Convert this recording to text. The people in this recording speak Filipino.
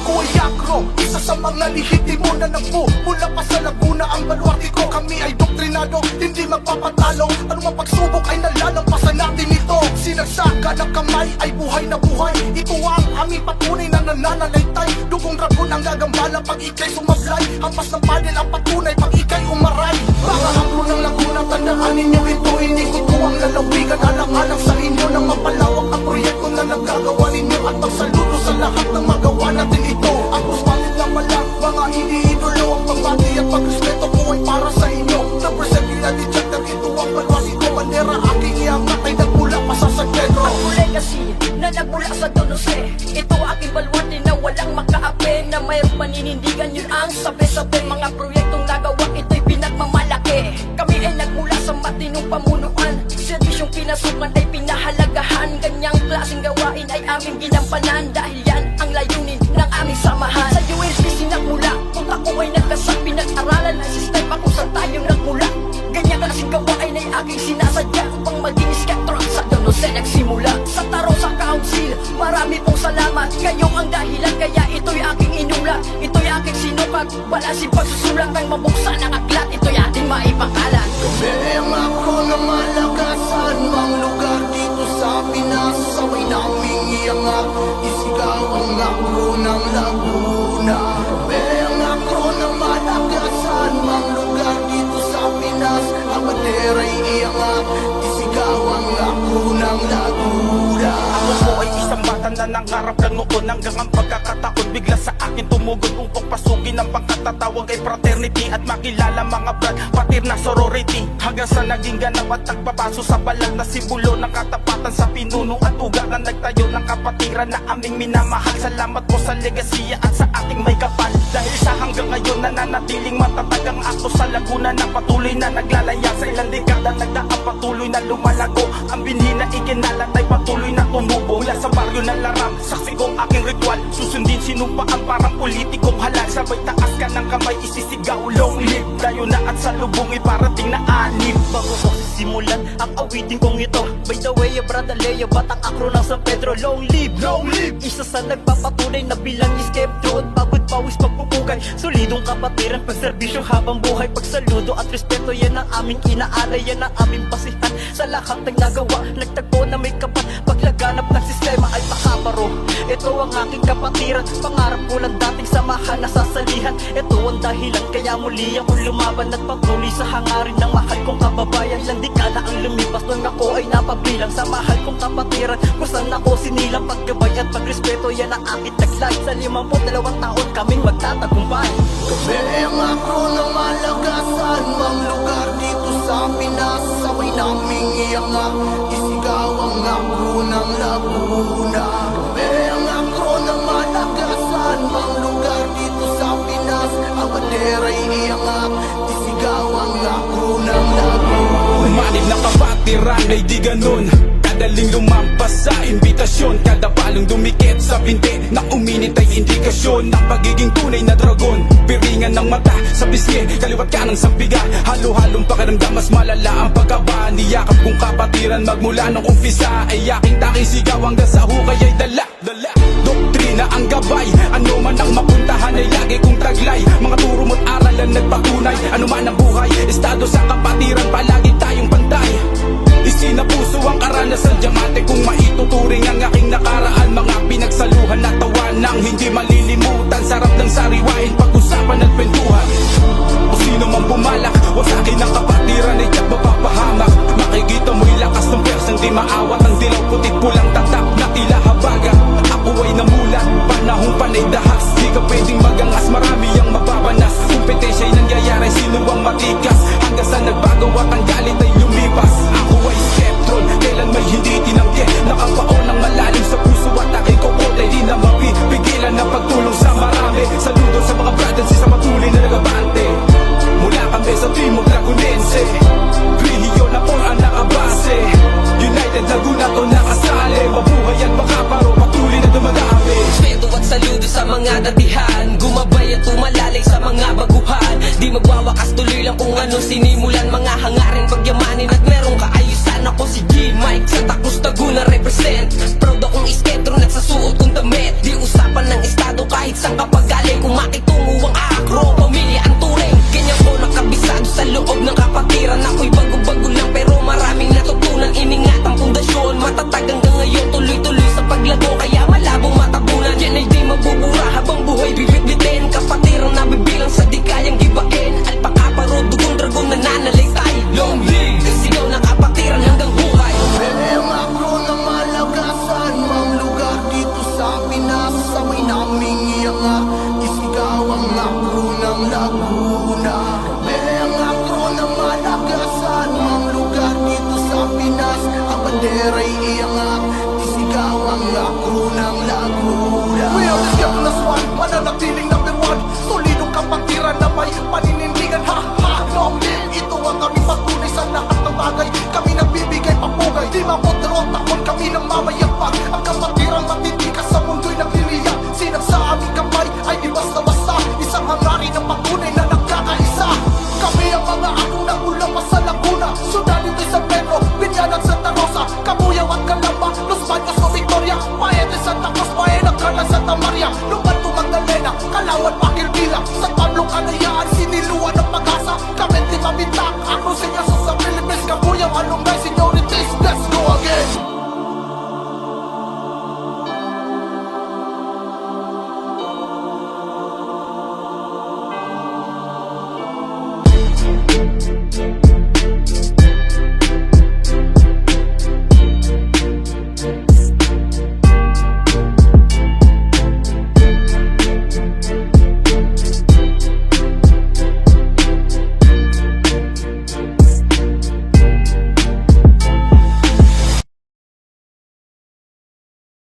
ako ay agro, isa sa mga lihitimo na nagpo. Mula pa sa Laguna ang baluarte ko. Kami ay doktrinado, hindi magpapatalo. Ano mang pagsubok ay nalalampasan natin ito. Sinagsaka ng kamay ay buhay na buhay. Ito ang aming patunay na nananalaytay. Dugong dragon ang gagambala pag ikay sumablay. Hampas ng panel ang patunay pag ikay umaray. Mga haplo ng Laguna, tandaan ninyo ito. Hindi ko ito ang lalawigan. Alang-alang sa inyo na mapalawak ang proyekto na nagagawa ninyo. At magsaludo sa lahat ng magawa natin ito. Ang puspalit na malang mga iniidolo. Ang pagbati at pagrespeto ko ay para sa inyo. Represent United Chapter, ito ang balwasi ko. Manera aking iangat ay nagmula pa sa San Pedro. Ako legacy na nagmula sa Don Jose. Ito aking baluarte na walang makaapi. Na mayroong paninindigan, yun ang sabi-sabi. Mga proyektong nagawa, ito'y pinagmamalaki. Kami ay nagmula sa matinong pamunuan. Serbisyong pinasukan ay pinahalagahan. Ganyang klaseng gawain ay aming ginampanan. Dahil yan ang layunin ng aming samahan. Sa USP sinagmula, kung ako ay nagkasang pinag-aralan ng sistema kung saan tayo nagmula. Ganyang klaseng gawain ay aking sinasadya upang maging sketron. Sa Don Jose nagsimula, sa Taro sa Council, marami pong salamat. Kayo ang dahilan kaya ito'y aking inulat. Ito'y aking sinukat, balansin pagsusulat ng mabuksan ng aklat. Ito'y ating maipakalat. Kayang ako na malakasan mang lugar dito sa Pinas. Sabay naming iangat, isigaw ang ako ng Laguna. Kayang ako na malakasan mang lugar dito sa Pinas. Ang bandera'y iangat, isigaw ang ako ng Laguna. Ako po ay isang bata na nangarap lang noon. Hanggang ang pagkakataon bigla sa akin tumugon. Upang pasukin ang pagkatatawag ay fraternity. At makilala mga brad, patir na sorority. Hanggang sa naging ganap at nagpapaso sa balag na simbolo ng katapatan sa pinuno at ugat na nagtayo ng kapatiran na aming minamahal. Salamat po sa legasiya at sa ating may kapal. Dahil sa hanggang ngayon nananatiling matatag ang ako sa Laguna na patuloy na naglalaya. Sa ilang dekada nagdaang patuloy na lumalago. Ang binhi na ikinalat ay patuloy na tumubo. Mula sa baryo na laram, saksi kong aking ritual. Susundin sinumpaan parang politikong halal. Sabay taas ka ng kamay isisigaw long live. Dayo na at sa lubong iparating na anib. Bago ko simulan ang awitin kong ito, by the way, brada Leo, batang akro ng San Pedro. Long live, long live. Isa sa nagpapatunay na bilang iskeptro at pagod pawis pagpupugay. Solidong kapatiran, pagserbisyo habang buhay. Pagsaludo at respeto, yan ang aming inaalay. Yan ang aming basihan sa lahat ng nagawa. Nagtagpo na may kapat, paglaganap ng sistema ay pakaparo. Ito ang aking kapatiran, pangarap ko lang dating samahan na sasalihan. Ito ang dahilan kaya muli akong lumaban at patuloy sa hangarin ng mahal kong kababayan. Landikada ang lumipas nung ako ay napabilang sa mahal kong kapatiran. Kung saan ako sinilang paggabay at pagrespeto, yan ang aking taglay. Sa 52 taon kaming magtatagumpay. Kayang ako na malagasan mang lugar dito sa Pinas. Sabay naming iangat, isigaw ang ako ng Laguna. Kayang ako na malagasan mang lugar dito sa Pinas. Ang bandera'y iangat, isigaw ang ako ng Laguna. Manib na kapatiran ay di ganun kadaling lumampas sa imbitasyon. Kada palong dumikit sa binti na uminit ay indikasyon ng pagiging tunay na dragon. Piringan ng mata sa pisngi, kaliwat ka ng sampiga. Halo-halong pakiramdam, mas malala ang pagkaba. Niyakap kong kapatiran magmula nung umpisa. Ay aking taking sigaw hanggang sa hukay ay dala. Doktrina ang gabay, ano man ang mapuntahan ay lagi kong taglay. Mga turo mo't aralan nagpatunay, ano man ang buhay, estado sa kapatiran, palagi tayong pantay. Isinapuso ang karanasan, diamante kung maituturing ang aking nakaraan. Mga pinagsaluhan na tawan ng hindi malilimutan. Sarap ng sariwain, pag-usapan at kwentuhan. O sino man bumalak, wag sa akin ang kapatiran ay tiyak mapapahamak. Makikita mo'y lakas ng persang di maawat. Ang dilaw putit pulang tatak na tila habaga. Ako ay namulat, panahong panay dahas. Di ka pwedeng magangas, marami ang mababanas. Kompetensya'y nangyayari, sino ang matikas. Hanggang sa nagbago at ang galit ay lumipas. Ako ay skeptron, kailan may hindi tinanggi. Nakapaon ng malalim sa puso at aking kokot ay di na mapipigilan na pagtulong sa marami. Saludo sa mga brothers, isa patuloy na nagabante. Mula kami sa Timog Lagunense, Rehiyon na po ang nakabase. United Laguna to nakasali. Mabuhay at makaparo, patuloy na dumadami. Respeto at saludo sa mga datihan, gumabay at tumalalay sa mga baguhan. Di magwawakas, tuloy lang kung ano sinimulan. Mga hangarin, pagyamanin at merong kaayusan. Ako si G-Mike sa Tacos Laguna represent. Proud akong isketro, nagsasuot kong damit. Di usapan ng estado kahit saan ka Pero takon kami ng mamayapang. Ang kapatid